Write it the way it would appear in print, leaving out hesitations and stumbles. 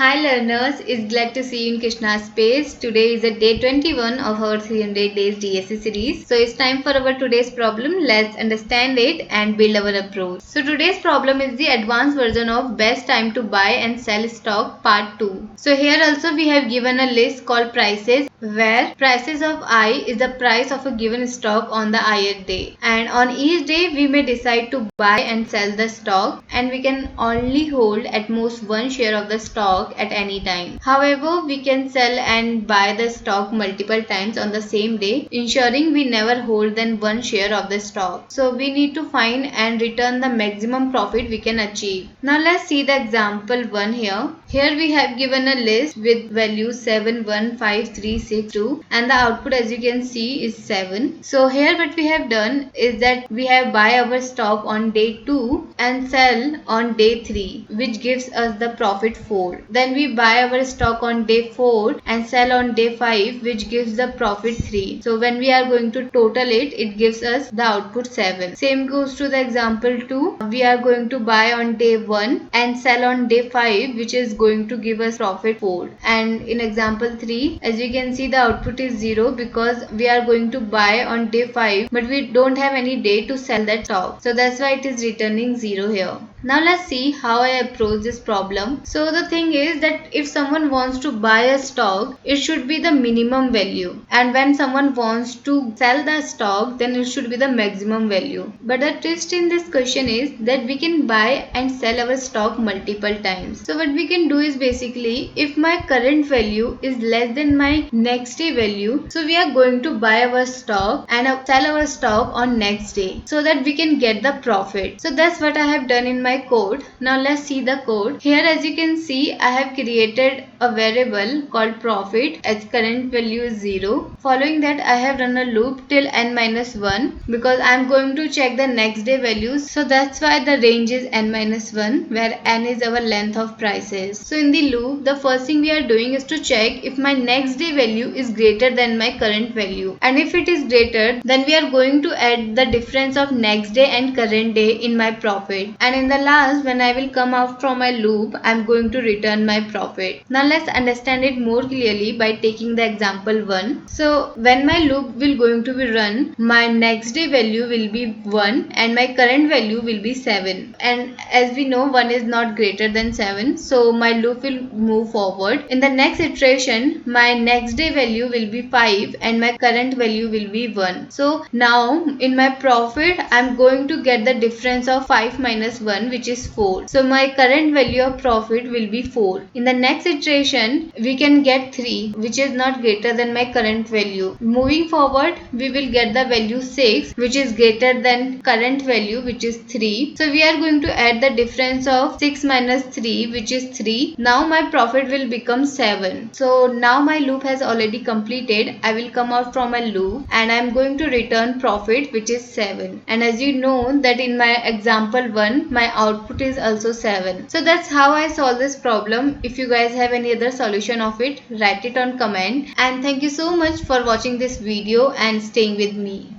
Hi learners, it's glad to see you in Krishna's space. Today is the day 21 of our 300 days DSA series. So it's time for our today's problem. Let's understand it and build our approach. So today's problem is the advanced version of best time to buy and sell stock part 2. So here also we have given a list called prices, where prices of I is the price of a given stock on the ith day, and on each day we may decide to buy and sell the stock, and we can only hold at most one share of the stock at any time. However, we can sell and buy the stock multiple times on the same day, ensuring we never hold than one share of the stock. So we need to find and return the maximum profit we can achieve. Now let's see the example 1 here. Here we have given a list with values 7, 1, 5, 3, 6, 2, and the output as you can see is 7. So here what we have done is that we have buy our stock on day 2 and sell on day 3, which gives us the profit 4. Then we buy our stock on day 4 and sell on day 5, which gives the profit 3. So when we are going to total it, it gives us the output 7. Same goes to the example 2. We are going to buy on day 1 and sell on day 5, which is going to give us profit 4. And in example 3, as you can see, the output is 0 because we are going to buy on day 5, but we don't have any day to sell that stock. So that's why it is returning 0 here. Now let's see how I approach this problem. So the thing is that if someone wants to buy a stock, it should be the minimum value, and when someone wants to sell the stock, then it should be the maximum value. But the twist in this question is that we can buy and sell our stock multiple times. So what we can do is basically, if my current value is less than my next day value, so we are going to buy our stock and sell our stock on next day so that we can get the profit. So that's what I have done in my code. Now let's see the code. Here as you can see, I have created a variable called profit as current value is 0. Following that, I have run a loop till n-1 because I am going to check the next day values. So that's why the range is n-1, where n is our length of prices. So in the loop, the first thing we are doing is to check if my next day value is greater than my current value, and if it is greater, then we are going to add the difference of next day and current day in my profit, and in the last, when I will come out from my loop, I am going to return my profit. Now let's understand it more clearly by taking the example 1. So when my loop will going to be run, my next day value will be 1 and my current value will be 7, and as we know 1 is not greater than 7, so my loop will move forward. In the next iteration, my next day value will be 5 and my current value will be 1. So now in my profit, I am going to get the difference of 5 minus 1, which is 4. So my current value of profit will be 4. In the next iteration, we can get 3, which is not greater than my current value. Moving forward, we will get the value 6, which is greater than current value, which is 3. So we are going to add the difference of 6 minus 3, which is 3. Now my profit will become 7. So now my loop has already completed. I will come out from my loop and I am going to return profit, which is 7. And as you know that in my example 1, my output is also 7. So that's how I solve this problem. If you guys have any other solution of it, write it on comment. And thank you so much for watching this video and staying with me.